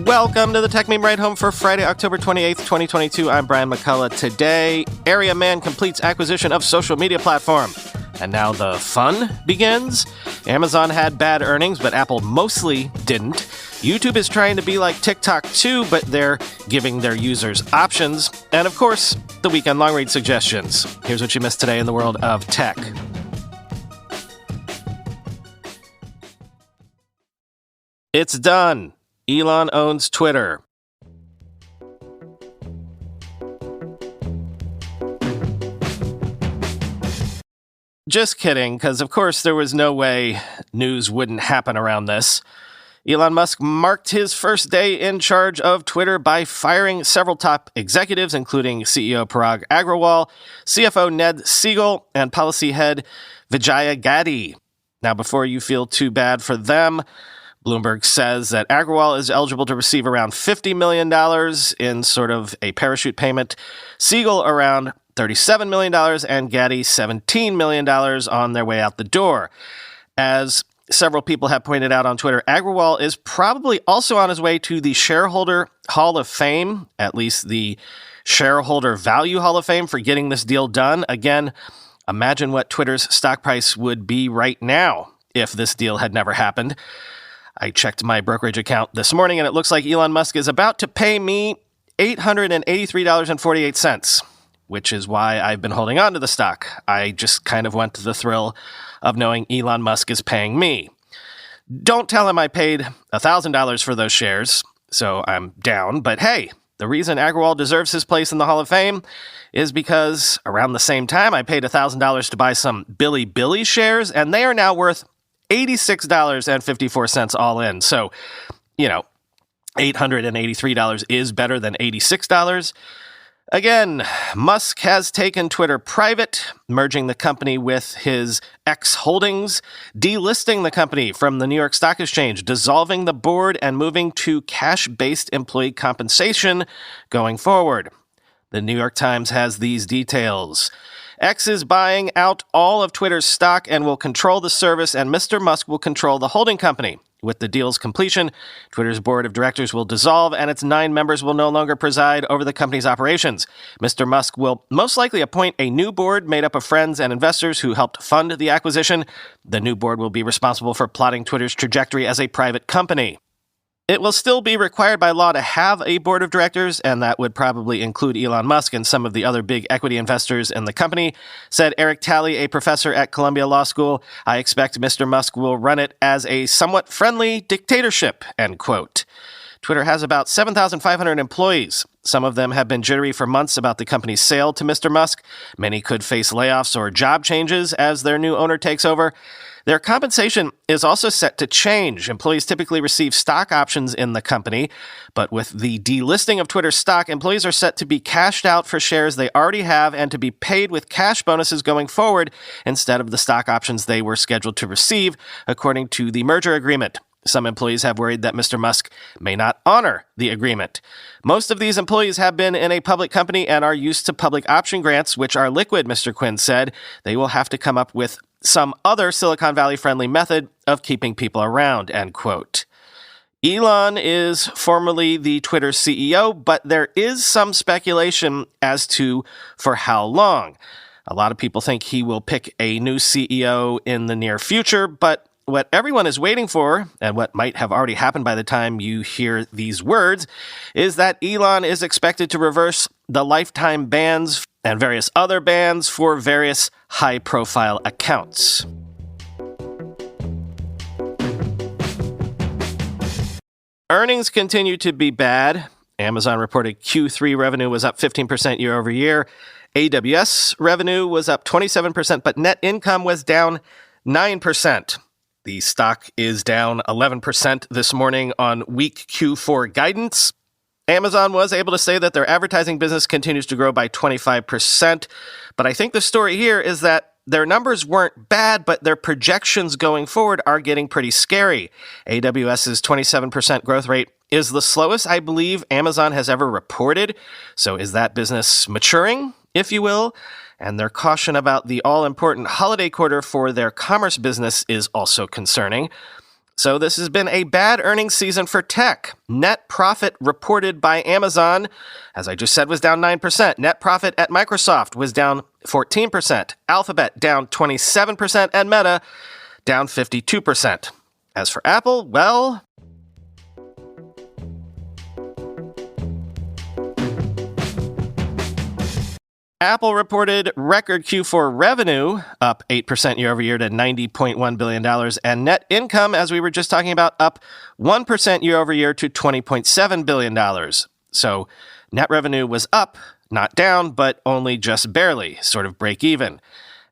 Welcome to the Techmeme Ride Home for Friday, October 28th, 2022. I'm Brian McCullough. Today, area man completes acquisition of social media platform. And now the fun begins. Amazon had bad earnings, but Apple mostly didn't. YouTube is trying to be like TikTok too, but they're giving their users options. And of course, the weekend long read suggestions. Here's what you missed today in the world of tech. It's done. Elon owns Twitter. Just kidding, because of course there was no way news wouldn't happen around this. Elon Musk marked his first day in charge of Twitter by firing several top executives, including CEO Parag Agrawal, CFO Ned Siegel, and policy head Vijaya Gadde. Now, before you feel too bad for them, Bloomberg says that Agrawal is eligible to receive around $50 million in sort of a parachute payment, Siegel around $37 million, and Gadde $17 million on their way out the door. As several people have pointed out on Twitter, Agrawal is probably also on his way to the Shareholder Hall of Fame, at least the Shareholder Value Hall of Fame, for getting this deal done. Again, imagine what Twitter's stock price would be right now if this deal had never happened. I checked my brokerage account this morning, and it looks like Elon Musk is about to pay me $883.48, which is why I've been holding on to the stock. I just kind of went to the thrill of knowing Elon Musk is paying me. Don't tell him I paid $1,000 for those shares, so I'm down. But hey, the reason Agrawal deserves his place in the Hall of Fame is because around the same time I paid $1,000 to buy some Billy shares, and they are now worth $86.54 all in. So, $883 is better than $86. Again, Musk has taken Twitter private, merging the company with his X Holdings, delisting the company from the New York Stock Exchange, dissolving the board, and moving to cash-based employee compensation going forward. The New York Times has these details. X is buying out all of Twitter's stock and will control the service, and Mr. Musk will control the holding company. With the deal's completion, Twitter's board of directors will dissolve, and its 9 members will no longer preside over the company's operations. Mr. Musk will most likely appoint a new board made up of friends and investors who helped fund the acquisition. The new board will be responsible for plotting Twitter's trajectory as a private company. It will still be required by law to have a board of directors, and that would probably include Elon Musk and some of the other big equity investors in the company, said Eric Talley, a professor at Columbia Law School. I expect Mr. Musk will run it as a somewhat friendly dictatorship, end quote. Twitter has about 7,500 employees. Some of them have been jittery for months about the company's sale to Mr. Musk. Many could face layoffs or job changes as their new owner takes over. Their compensation is also set to change. Employees typically receive stock options in the company, but with the delisting of Twitter stock, employees are set to be cashed out for shares they already have and to be paid with cash bonuses going forward instead of the stock options they were scheduled to receive, according to the merger agreement. Some employees have worried that Mr. Musk may not honor the agreement. Most of these employees have been in a public company and are used to public option grants, which are liquid, Mr. Quinn said. They will have to come up with some other Silicon Valley-friendly method of keeping people around, end quote. Elon is formerly the Twitter CEO, but there is some speculation as to for how long. A lot of people think he will pick a new CEO in the near future, but what everyone is waiting for, and what might have already happened by the time you hear these words, is that Elon is expected to reverse the lifetime bans and various other bans for various high-profile accounts. Earnings continue to be bad. Amazon reported Q3 revenue was up 15% year over year. AWS revenue was up 27%, but net income was down 9%. The stock is down 11% this morning on weak Q4 guidance. Amazon was able to say that their advertising business continues to grow by 25%, but I think the story here is that their numbers weren't bad, but their projections going forward are getting pretty scary. AWS's 27% growth rate is the slowest I believe Amazon has ever reported. So is that business maturing, if you will? And their caution about the all-important holiday quarter for their commerce business is also concerning. So this has been a bad earnings season for tech. Net profit reported by Amazon, as I just said, was down 9%. Net profit at Microsoft was down 14%. Alphabet down 27%, and Meta down 52%. As for Apple, well, Apple reported record Q4 revenue, up 8% year over year to $90.1 billion, and net income, as we were just talking about, up 1% year over year to $20.7 billion. So net revenue was up, not down, but only just barely, sort of break even.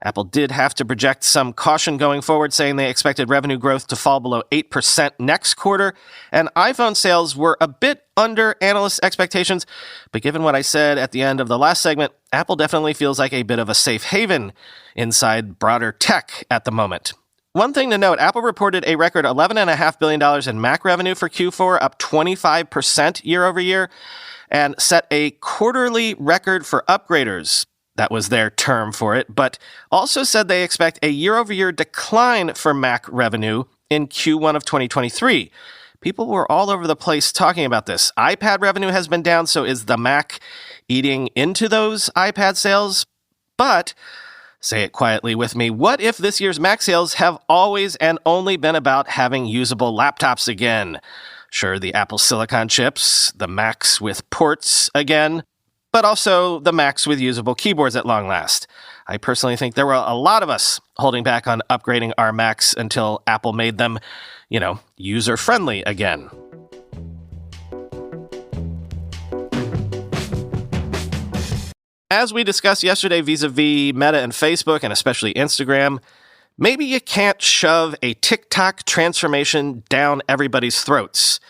Apple did have to project some caution going forward, saying they expected revenue growth to fall below 8% next quarter, and iPhone sales were a bit under analysts' expectations. But given what I said at the end of the last segment, Apple definitely feels like a bit of a safe haven inside broader tech at the moment. One thing to note, Apple reported a record $11.5 billion in Mac revenue for Q4, up 25% year over year, and set a quarterly record for upgraders. That was their term for it, but also said they expect a year-over-year decline for Mac revenue in Q1 of 2023. People were all over the place talking about this. iPad revenue has been down, so is the Mac eating into those iPad sales? But, say it quietly with me, what if this year's Mac sales have always and only been about having usable laptops again? Sure, the Apple Silicon chips, the Macs with ports again, but also the Macs with usable keyboards at long last. I personally think there were a lot of us holding back on upgrading our Macs until Apple made them, user-friendly again. As we discussed yesterday vis-a-vis Meta and Facebook, and especially Instagram, maybe you can't shove a TikTok transformation down everybody's throats.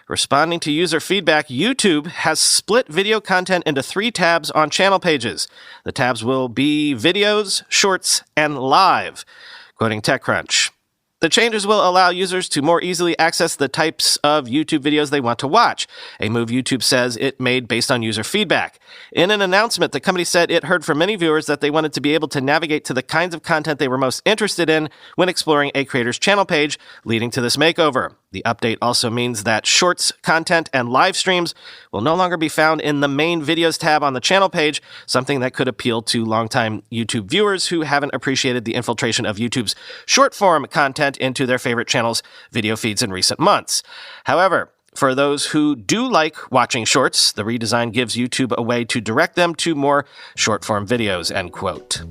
Responding to user feedback, YouTube has split video content into 3 tabs on channel pages. The tabs will be videos, shorts, and live, quoting TechCrunch. The changes will allow users to more easily access the types of YouTube videos they want to watch, a move YouTube says it made based on user feedback. In an announcement, the company said it heard from many viewers that they wanted to be able to navigate to the kinds of content they were most interested in when exploring a creator's channel page, leading to this makeover. The update also means that shorts, content, and live streams will no longer be found in the main videos tab on the channel page, something that could appeal to longtime YouTube viewers who haven't appreciated the infiltration of YouTube's short-form content into their favorite channels' video feeds in recent months. However, for those who do like watching shorts, the redesign gives YouTube a way to direct them to more short-form videos, end quote.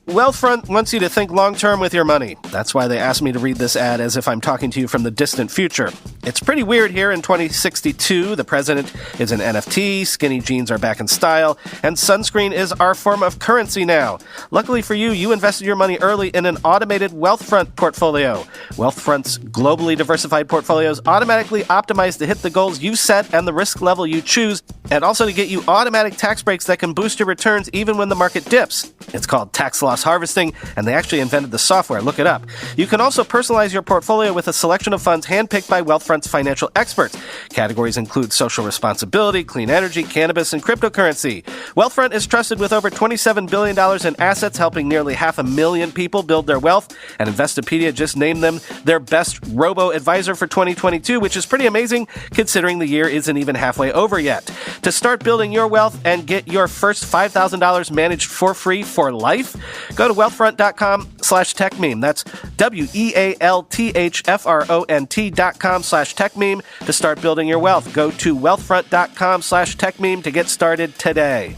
Wealthfront wants you to think long-term with your money. That's why they asked me to read this ad as if I'm talking to you from the distant future. It's pretty weird here in 2062. The president is an NFT, skinny jeans are back in style, and sunscreen is our form of currency now. Luckily for you, you invested your money early in an automated Wealthfront portfolio. Wealthfront's globally diversified portfolios automatically optimize to hit the goals you set and the risk level you choose, and also to get you automatic tax breaks that can boost your returns even when the market dips. It's called tax loss harvesting, and they actually invented the software. Look it up. You can also personalize your portfolio with a selection of funds handpicked by Wealthfront's financial experts. Categories include social responsibility, clean energy, cannabis, and cryptocurrency. Wealthfront is trusted with over $27 billion in assets, helping nearly 500,000 people build their wealth, and Investopedia just named them their best robo-advisor for 2022, which is pretty amazing considering the year isn't even halfway over yet. To start building your wealth and get your first $5,000 managed for free for life, go to wealthfront.com/techmeme. That's wealthfront.com/techmeme to start building your wealth. Go to wealthfront.com/techmeme to get started today.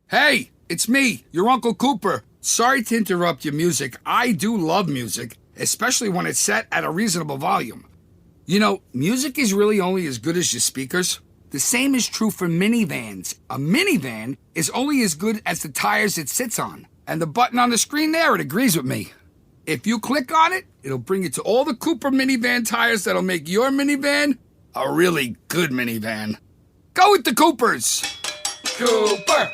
Hey, it's me, your Uncle Cooper. Sorry to interrupt your music. I do love music, especially when it's set at a reasonable volume. You know, music is really only as good as your speakers. The same is true for minivans. A minivan is only as good as the tires it sits on. And the button on the screen there, it agrees with me. If you click on it, it'll bring you to all the Cooper minivan tires that'll make your minivan a really good minivan. Go with the Coopers! Cooper!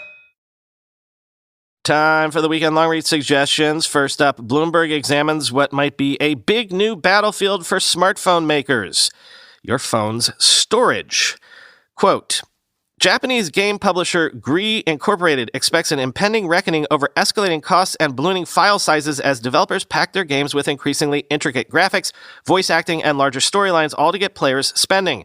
Time for the weekend long read suggestions. First up, Bloomberg examines what might be a big new battlefield for smartphone makers: your phone's storage. Quote, Japanese game publisher Gree Incorporated expects an impending reckoning over escalating costs and ballooning file sizes as developers pack their games with increasingly intricate graphics, voice acting, and larger storylines, all to get players spending.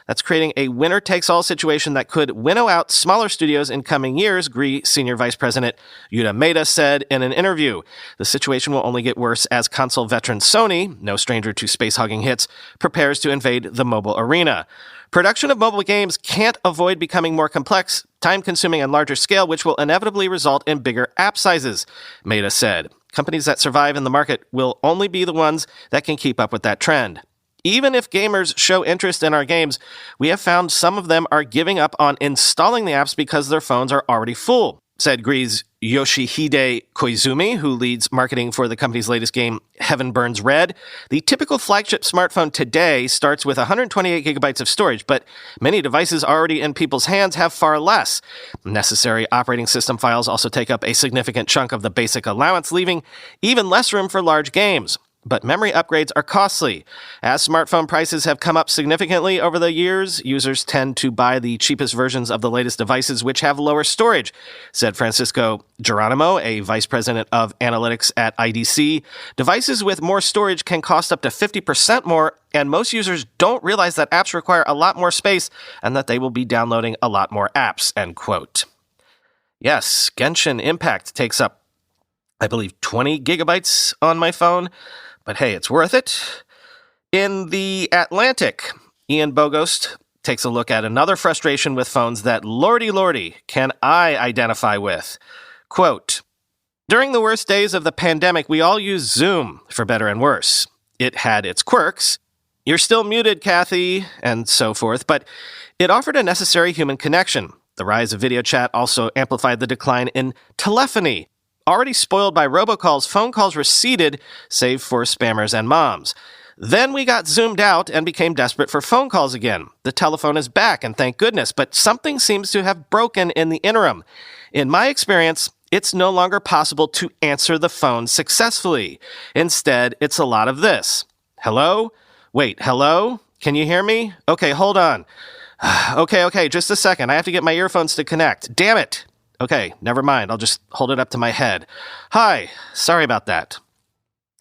That's creating a winner-takes-all situation that could winnow out smaller studios in coming years, Gree Senior Vice President Yuta Maeda said in an interview. The situation will only get worse as console veteran Sony, no stranger to space-hogging hits, prepares to invade the mobile arena. Production of mobile games can't avoid becoming more complex, time-consuming, and larger scale, which will inevitably result in bigger app sizes, Maeda said. Companies that survive in the market will only be the ones that can keep up with that trend. Even if gamers show interest in our games, we have found some of them are giving up on installing the apps because their phones are already full, said Gree's Yoshihide Koizumi, who leads marketing for the company's latest game, Heaven Burns Red. The typical flagship smartphone today starts with 128 gigabytes of storage, but many devices already in people's hands have far less. Necessary operating system files also take up a significant chunk of the basic allowance, leaving even less room for large games. But memory upgrades are costly. As smartphone prices have come up significantly over the years, users tend to buy the cheapest versions of the latest devices, which have lower storage, said Francisco Geronimo, a vice president of analytics at IDC. Devices with more storage can cost up to 50% more, and most users don't realize that apps require a lot more space and that they will be downloading a lot more apps, end quote. Yes, Genshin Impact takes up, I believe, 20 gigabytes on my phone. But hey, it's worth it. In The Atlantic, Ian Bogost takes a look at another frustration with phones that, lordy, can I identify with. Quote, during the worst days of the pandemic, we all used Zoom, for better and worse. It had its quirks. You're still muted, Kathy, and so forth, but it offered a necessary human connection. The rise of video chat also amplified the decline in telephony. Already spoiled by robocalls, phone calls receded, save for spammers and moms. Then we got zoomed out and became desperate for phone calls again. The telephone is back, and thank goodness, but something seems to have broken in the interim. In my experience, it's no longer possible to answer the phone successfully. Instead, it's a lot of this. Hello? Wait, hello? Can you hear me? Okay, hold on. Okay, just a second. I have to get my earphones to connect. Damn it! Okay, never mind. I'll just hold it up to my head. Hi, sorry about that.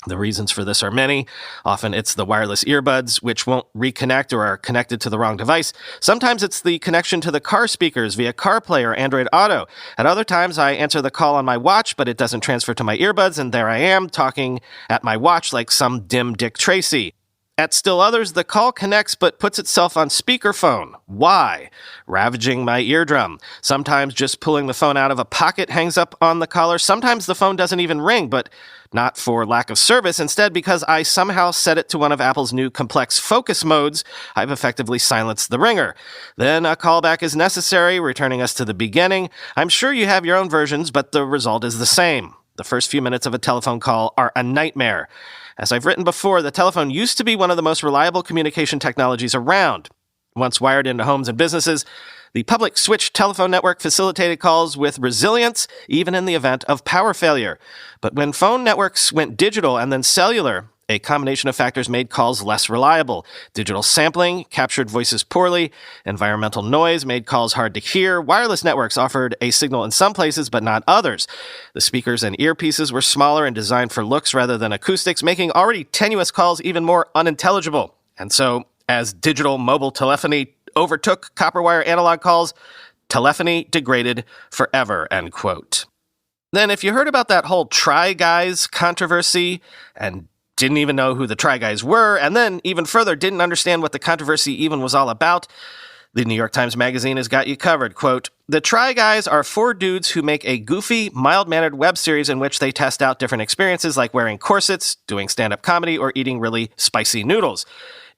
The reasons for this are many. Often it's the wireless earbuds, which won't reconnect or are connected to the wrong device. Sometimes it's the connection to the car speakers via CarPlay or Android Auto. At other times, I answer the call on my watch, but it doesn't transfer to my earbuds, and there I am, talking at my watch like some dim Dick Tracy. At still others, the call connects but puts itself on speakerphone. Why? Ravaging my eardrum. Sometimes just pulling the phone out of a pocket hangs up on the collar. Sometimes the phone doesn't even ring, but not for lack of service. Instead, because I somehow set it to one of Apple's new complex focus modes, I've effectively silenced the ringer. Then a callback is necessary, returning us to the beginning. I'm sure you have your own versions, but the result is the same. The first few minutes of a telephone call are a nightmare. As I've written before, the telephone used to be one of the most reliable communication technologies around. Once wired into homes and businesses, the public switch telephone network facilitated calls with resilience, even in the event of power failure. But when phone networks went digital and then cellular, a combination of factors made calls less reliable. Digital sampling captured voices poorly. Environmental noise made calls hard to hear. Wireless networks offered a signal in some places, but not others. The speakers and earpieces were smaller and designed for looks rather than acoustics, making already tenuous calls even more unintelligible. And so, as digital mobile telephony overtook copper wire analog calls, telephony degraded forever, end quote. Then, if you heard about that whole Try Guys controversy and didn't even know who the Try Guys were, and then, even further, didn't understand what the controversy even was all about, the New York Times Magazine has got you covered. Quote, the Try Guys are 4 dudes who make a goofy, mild-mannered web series in which they test out different experiences like wearing corsets, doing stand-up comedy, or eating really spicy noodles.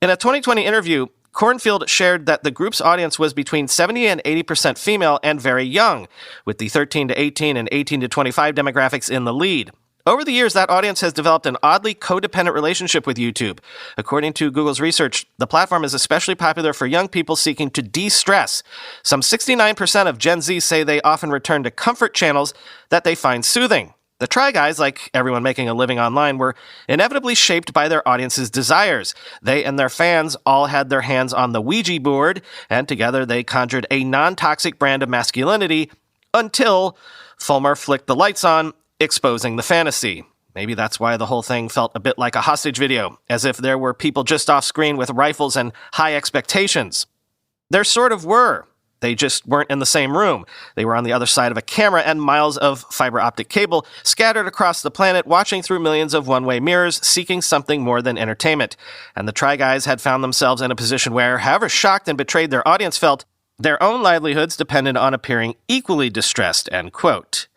In a 2020 interview, Cornfield shared that the group's audience was between 70 and 80% female and very young, with the 13 to 18 and 18 to 25 demographics in the lead. Over the years, that audience has developed an oddly codependent relationship with YouTube. According to Google's research, the platform is especially popular for young people seeking to de-stress. Some 69% of Gen Z say they often return to comfort channels that they find soothing. The Try Guys, like everyone making a living online, were inevitably shaped by their audience's desires. They and their fans all had their hands on the Ouija board, and together they conjured a non-toxic brand of masculinity until Fulmer flicked the lights on, exposing the fantasy. Maybe that's why the whole thing felt a bit like a hostage video, as if there were people just off screen with rifles and high expectations. There sort of were. They just weren't in the same room. They were on the other side of a camera and miles of fiber optic cable scattered across the planet, watching through millions of one-way mirrors, seeking something more than entertainment. And the Try Guys had found themselves in a position where, however shocked and betrayed their audience felt, their own livelihoods depended on appearing equally distressed, end quote.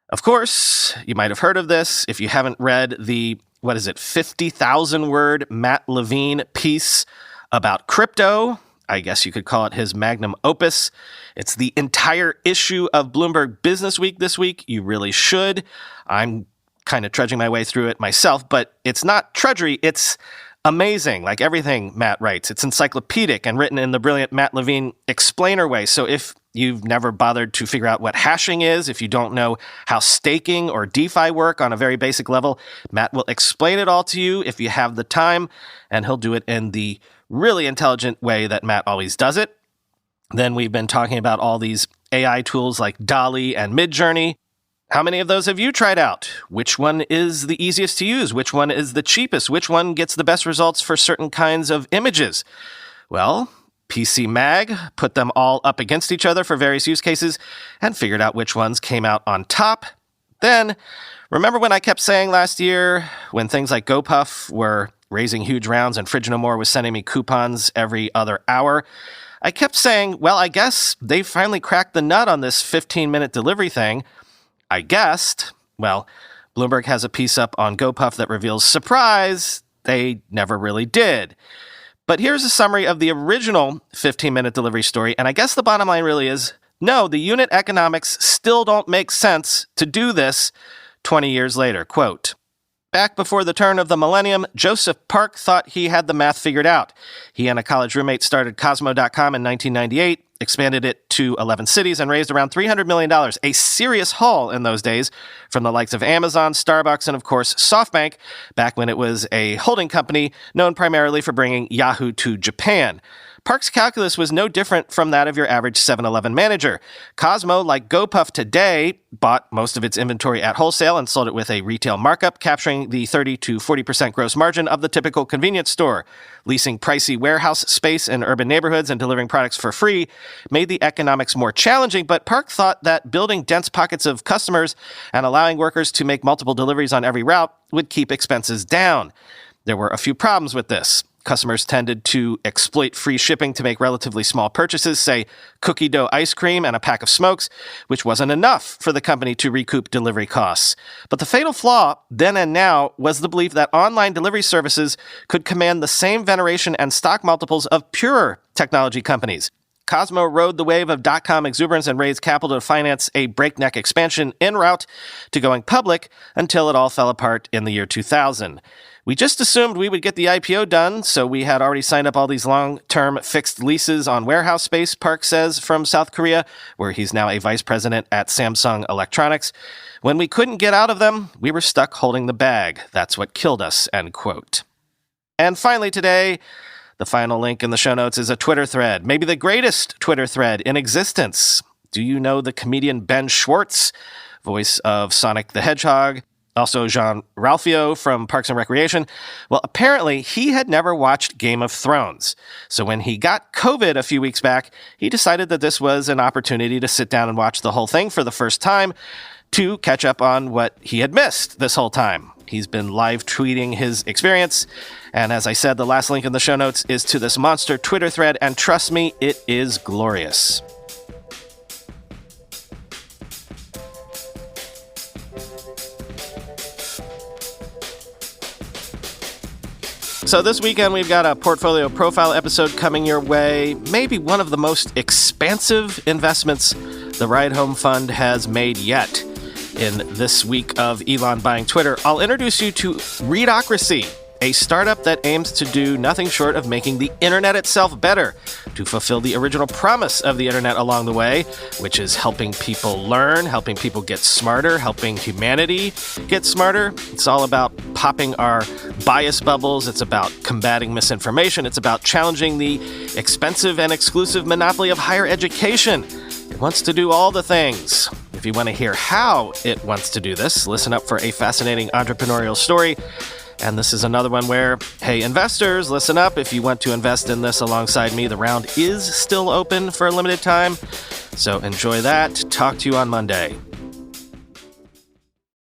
Of course, you might have heard of this if you haven't read the, 50,000-word Matt Levine piece about crypto. I guess you could call it his magnum opus. It's the entire issue of Bloomberg Businessweek this week. You really should. I'm kind of trudging my way through it myself, but it's not trudgery. It's amazing, like everything Matt writes. It's encyclopedic and written in the brilliant Matt Levine explainer way. So if you've never bothered to figure out what hashing is, if you don't know how staking or DeFi work on a very basic level, Matt will explain it all to you if you have the time, and he'll do it in the really intelligent way that Matt always does it. Then we've been talking about all these AI tools like DALL-E and Midjourney. How many of those have you tried out? Which one is the easiest to use? Which one is the cheapest? Which one gets the best results for certain kinds of images? Well, PC Mag put them all up against each other for various use cases and figured out which ones came out on top. Then, remember when I kept saying last year, when things like GoPuff were raising huge rounds and Fridge No More was sending me coupons every other hour? I kept saying, well, I guess they finally cracked the nut on this 15-minute delivery thing. I guessed. Well, Bloomberg has a piece up on GoPuff that reveals, surprise, they never really did. But here's a summary of the original 15-minute delivery story, and I guess the bottom line really is, no, the unit economics still don't make sense to do this 20 years later. Quote, back before the turn of the millennium, Joseph Park thought he had the math figured out. He and a college roommate started Cosmo.com in 1998, expanded it to 11 cities, and raised around $300 million, a serious haul in those days, from the likes of Amazon, Starbucks, and of course SoftBank, back when it was a holding company known primarily for bringing Yahoo to Japan. Park's calculus was no different from that of your average 7-Eleven manager. Cosmo, like GoPuff today, bought most of its inventory at wholesale and sold it with a retail markup, capturing the 30 to 40% gross margin of the typical convenience store. Leasing pricey warehouse space in urban neighborhoods and delivering products for free made the economics more challenging, but Park thought that building dense pockets of customers and allowing workers to make multiple deliveries on every route would keep expenses down. There were a few problems with this. Customers tended to exploit free shipping to make relatively small purchases, say cookie dough ice cream and a pack of smokes, which wasn't enough for the company to recoup delivery costs. But the fatal flaw, then and now, was the belief that online delivery services could command the same veneration and stock multiples of pure technology companies. Cosmo rode the wave of dot-com exuberance and raised capital to finance a breakneck expansion en route to going public until it all fell apart in the year 2000. We just assumed we would get the IPO done, so we had already signed up all these long-term fixed leases on warehouse space, Park says, from South Korea, where he's now a vice president at Samsung Electronics. When we couldn't get out of them, we were stuck holding the bag. That's what killed us, end quote. And finally today, the final link in the show notes is a Twitter thread, maybe the greatest Twitter thread in existence. Do you know the comedian Ben Schwartz, voice of Sonic the Hedgehog? Also Jean Ralphio from Parks and Recreation. Well, apparently he had never watched Game of Thrones. So when he got COVID a few weeks back, he decided that this was an opportunity to sit down and watch the whole thing for the first time to catch up on what he had missed this whole time. He's been live tweeting his experience. And as I said, the last link in the show notes is to this monster Twitter thread. And trust me, it is glorious. So this weekend, we've got a portfolio profile episode coming your way. Maybe one of the most expansive investments the Ride Home Fund has made yet. In this week of Elon buying Twitter, I'll introduce you to Readocracy, a startup that aims to do nothing short of making the internet itself better, to fulfill the original promise of the internet along the way, which is helping people learn, helping people get smarter, helping humanity get smarter. It's all about popping our bias bubbles. It's about combating misinformation. It's about challenging the expensive and exclusive monopoly of higher education. It wants to do all the things. If you want to hear how it wants to do this, listen up for a fascinating entrepreneurial story. And this is another one where, hey, investors, listen up. If you want to invest in this alongside me, the round is still open for a limited time. So enjoy that. Talk to you on Monday.